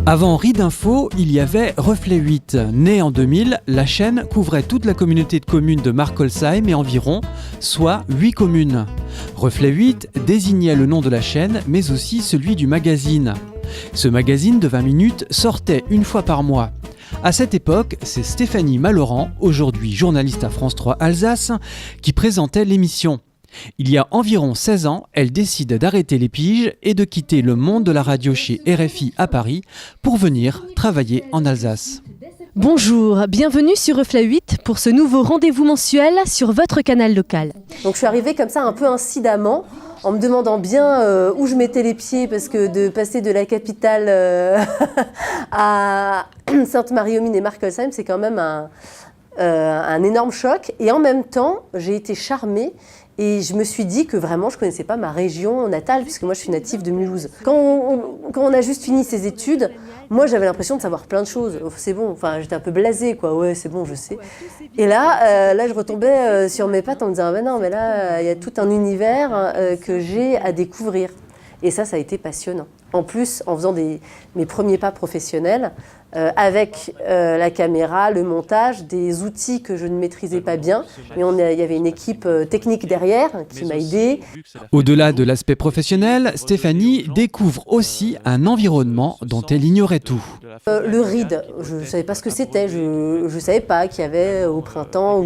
Avant RID Info, il y avait Reflet 8. Née en 2000, la chaîne couvrait toute la communauté de communes de Markolsheim et environ, soit 8 communes. Reflet 8 désignait le nom de la chaîne, mais aussi celui du magazine. Ce magazine de 20 minutes sortait une fois par mois. À cette époque, c'est Stéphanie Malorand, aujourd'hui journaliste à France 3 Alsace, qui présentait l'émission. Il y a environ 16 ans, elle décide d'arrêter les piges et de quitter le monde de la radio chez RFI à Paris pour venir travailler en Alsace. Bonjour, bienvenue sur Reflet 8 pour ce nouveau rendez-vous mensuel sur votre canal local. Donc je suis arrivée comme ça un peu incidemment, en me demandant bien où je mettais les pieds, parce que de passer de la capitale à Sainte-Marie-aux-Mines et Markolsheim, c'est quand même un énorme choc. Et en même temps, j'ai été charmée. Et je me suis dit que vraiment, je ne connaissais pas ma région natale, puisque moi, je suis native de Mulhouse. Quand on a juste fini ses études, moi, j'avais l'impression de savoir plein de choses. C'est bon, enfin, j'étais un peu blasée, quoi. Ouais, c'est bon, je sais. Et là, je retombais sur mes pattes en me disant, ah ben non, mais là, il y a tout un univers que j'ai à découvrir. Et ça a été passionnant. En plus, en faisant mes premiers pas professionnels, avec la caméra, le montage, des outils que je ne maîtrisais pas bien. Mais il y avait une équipe technique derrière qui m'a aidée. Au-delà de l'aspect professionnel, Stéphanie découvre aussi un environnement dont elle ignorait tout. Le RID, je ne savais pas ce que c'était. Je ne savais pas qu'il y avait au printemps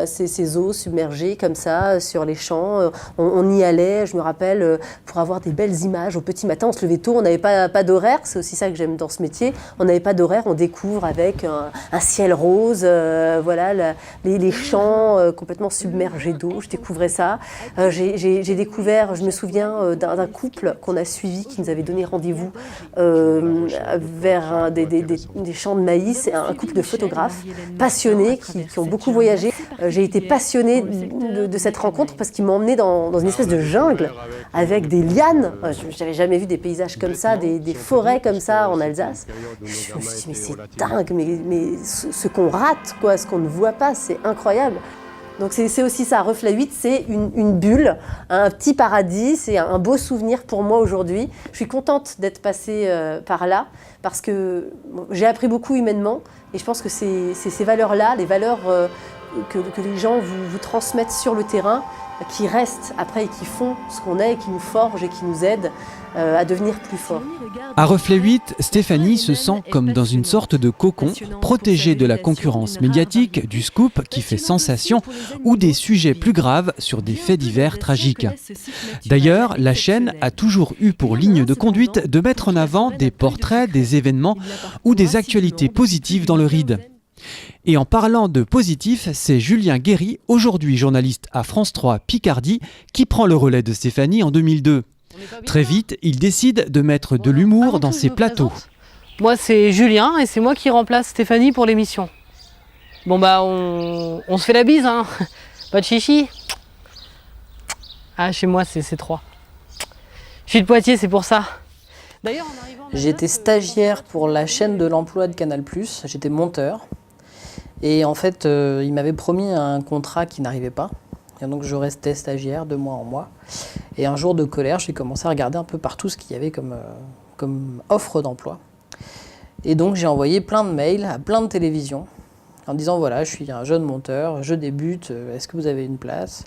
ces eaux submergées comme ça sur les champs. On y allait, je me rappelle, pour avoir des belles images au petit matin. On se levait tôt, on n'avait pas d'horaire. C'est aussi ça que j'aime dans ce métier. On n'avait pas d'horaire, on découvre avec un ciel rose, les champs complètement submergés d'eau. Je découvrais ça. J'ai découvert, je me souviens d'un couple qu'on a suivi, qui nous avait donné rendez-vous vers des champs de maïs. Un couple de photographes passionnés qui ont beaucoup voyagé. J'ai été passionnée de cette rencontre parce qu'ils m'ont emmenée dans une espèce de jungle avec des lianes. Je n'avais jamais vu des paysages comme ça, des forêts comme ça en Alsace. Je me suis dit, mais c'est dingue, mais ce qu'on rate, quoi, ce qu'on ne voit pas, c'est incroyable. Donc c'est aussi ça, Reflet 8, c'est une bulle, un petit paradis, c'est un beau souvenir pour moi aujourd'hui. Je suis contente d'être passée par là, parce que j'ai appris beaucoup humainement, et je pense que c'est ces valeurs-là, les valeurs que les gens vous transmettent sur le terrain, qui restent après et qui font ce qu'on est, et qui nous forgent et qui nous aident à devenir plus forts. À Reflet 8, Stéphanie se sent comme dans une sorte de cocon, protégée de la concurrence médiatique, du scoop qui fait sensation ou des sujets plus graves sur des faits divers tragiques. D'ailleurs, la chaîne a toujours eu pour ligne de conduite de mettre en avant des portraits, des événements ou des actualités positives dans le RID. Et en parlant de positif, c'est Julien Guéry, aujourd'hui journaliste à France 3 Picardie, qui prend le relais de Stéphanie en 2002. Très vite, il décide de mettre de l'humour dans ses plateaux. Moi, c'est Julien et c'est moi qui remplace Stéphanie pour l'émission. Bon bah, on se fait la bise, hein. Pas de chichi. Ah, chez moi, c'est 3. Je suis de Poitiers, c'est pour ça. D'ailleurs, j'étais stagiaire pour la chaîne de l'emploi de Canal+, j'étais monteur. Et en fait, il m'avait promis un contrat qui n'arrivait pas. Et donc je restais stagiaire de mois en mois. Et un jour de colère, j'ai commencé à regarder un peu partout ce qu'il y avait comme offre d'emploi. Et donc j'ai envoyé plein de mails à plein de télévisions en disant voilà, je suis un jeune monteur, je débute, est-ce que vous avez une place ?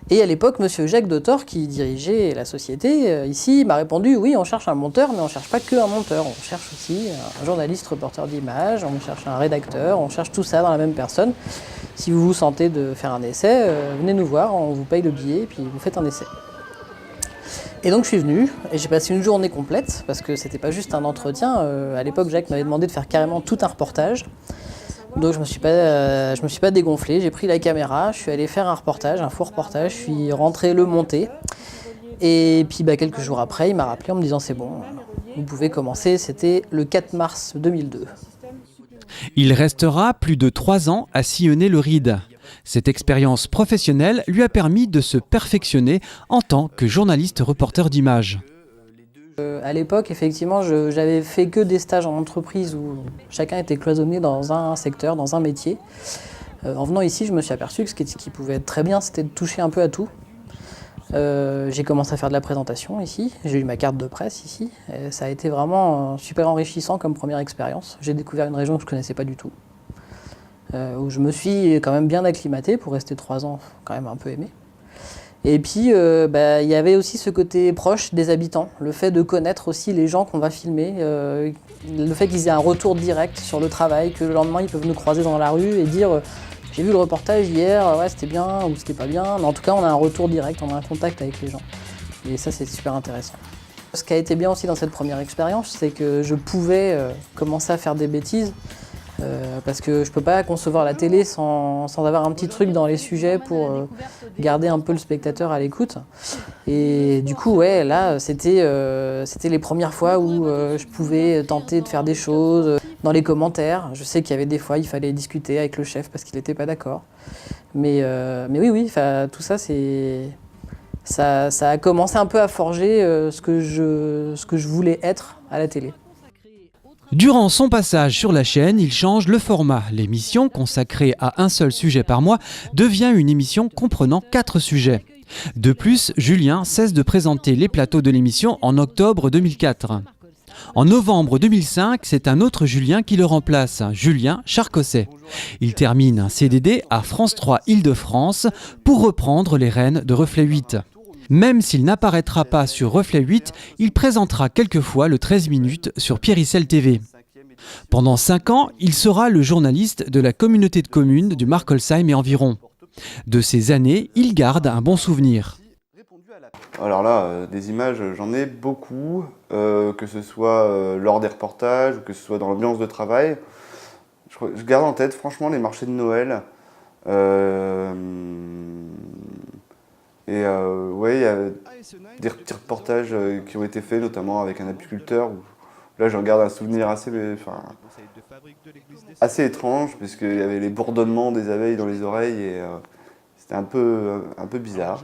Et à l'époque, monsieur Jacques Dautor, qui dirigeait la société, ici, m'a répondu oui, on cherche un monteur, mais on ne cherche pas que un monteur, on cherche aussi un journaliste reporter d'images, on cherche un rédacteur, on cherche tout ça dans la même personne. Si vous vous sentez de faire un essai, venez nous voir, on vous paye le billet et puis vous faites un essai. Et donc je suis venue et j'ai passé une journée complète parce que c'était pas juste un entretien. À l'époque, Jacques m'avait demandé de faire carrément tout un reportage. Donc je me suis pas dégonflé, j'ai pris la caméra, je suis allé faire un reportage, un faux reportage, je suis rentré le monter. Et puis quelques jours après, il m'a rappelé en me disant c'est bon, vous pouvez commencer, c'était le 4 mars 2002. Il restera plus de 3 ans à sillonner le RID. Cette expérience professionnelle lui a permis de se perfectionner en tant que journaliste reporter d'images. À l'époque, effectivement, j'avais fait que des stages en entreprise où chacun était cloisonné dans un secteur, dans un métier. En venant ici, je me suis aperçu que ce qui pouvait être très bien, c'était de toucher un peu à tout. J'ai commencé à faire de la présentation ici, j'ai eu ma carte de presse ici. Et ça a été vraiment super enrichissant comme première expérience. J'ai découvert une région que je ne connaissais pas du tout, où je me suis quand même bien acclimaté pour rester 3 ans, quand même un peu aimé. Et puis, il y avait aussi ce côté proche des habitants, le fait de connaître aussi les gens qu'on va filmer, le fait qu'ils aient un retour direct sur le travail, que le lendemain ils peuvent nous croiser dans la rue et dire j'ai vu le reportage hier, ouais c'était bien ou c'était pas bien, mais en tout cas on a un retour direct, on a un contact avec les gens. Et ça c'est super intéressant. Ce qui a été bien aussi dans cette première expérience, c'est que je pouvais commencer à faire des bêtises. Parce que je peux pas concevoir la télé sans avoir un petit truc dans les sujets pour garder un peu le spectateur à l'écoute. Et du coup, ouais, là, c'était les premières fois où je pouvais tenter de faire des choses. Dans les commentaires, je sais qu'il y avait des fois, il fallait discuter avec le chef parce qu'il n'était pas d'accord. Mais oui, tout ça, ça a commencé un peu à forger ce que je voulais être à la télé. Durant son passage sur la chaîne, il change le format. L'émission, consacrée à un seul sujet par mois, devient une émission comprenant 4 sujets. De plus, Julien cesse de présenter les plateaux de l'émission en octobre 2004. En novembre 2005, c'est un autre Julien qui le remplace, Julien Charcosset. Il termine un CDD à France 3 Île-de-France pour reprendre les rênes de Reflet 8. Même s'il n'apparaîtra pas sur Reflet 8, il présentera quelquefois le 13 minutes sur Pierre-Issel TV. Pendant 5 ans, il sera le journaliste de la communauté de communes du Markolsheim et environ. De ces années, il garde un bon souvenir. Alors là, des images, j'en ai beaucoup, que ce soit lors des reportages, ou que ce soit dans l'ambiance de travail. Je garde en tête franchement les marchés de Noël. Ouais, il y a des petits reportages qui ont été faits, notamment avec un apiculteur. Où, là, je regarde un souvenir assez étrange, puisqu'il y avait les bourdonnements des abeilles dans les oreilles et c'était un peu bizarre.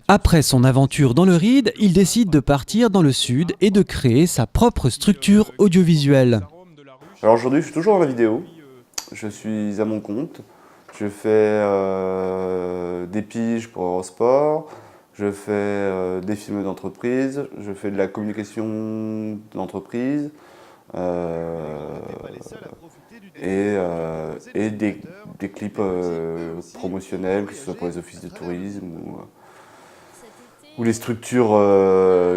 Après son aventure dans le Ride, il décide de partir dans le sud et de créer sa propre structure audiovisuelle. Alors aujourd'hui, je suis toujours dans la vidéo. Je suis à mon compte. Je fais des piges pour Eurosport, je fais des films d'entreprise, je fais de la communication d'entreprise et des clips promotionnels, que ce soit pour les offices de tourisme ou les structures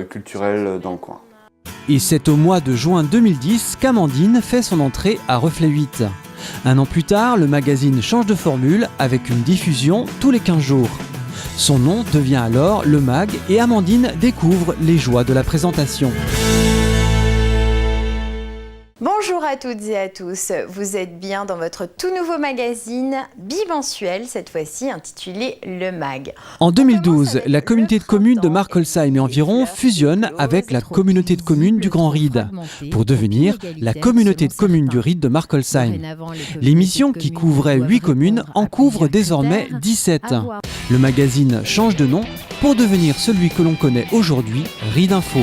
culturelles dans le coin. Et c'est au mois de juin 2010 qu'Amandine fait son entrée à Reflet 8. Un an plus tard, le magazine change de formule avec une diffusion tous les 15 jours. Son nom devient alors Le Mag et Amandine découvre les joies de la présentation. Bonjour à toutes et à tous, vous êtes bien dans votre tout nouveau magazine bimensuel, cette fois-ci intitulé Le Mag. En 2012, la communauté de communes de Markolsheim et environ fusionne avec la communauté de communes du Grand Ride pour devenir la communauté de communes du Ride de Markolsheim. L'émission, qui couvrait 8 communes, en couvre désormais 17. Le magazine change de nom pour devenir celui que l'on connaît aujourd'hui, Ride Info.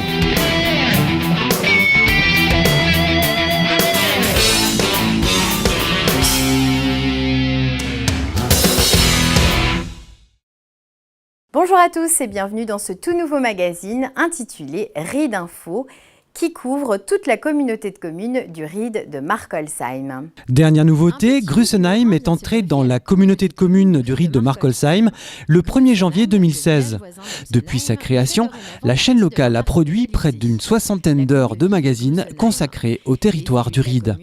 Bonjour à tous et bienvenue dans ce tout nouveau magazine intitulé Ride Info, qui couvre toute la communauté de communes du Ride de Markolsheim. Dernière nouveauté, Grussenheim est entré dans la communauté de communes du Ride de Markolsheim le 1er janvier 2016. Depuis sa création, la chaîne locale a produit près d'une 60aine d'heures de magazines consacrés au territoire du Ride.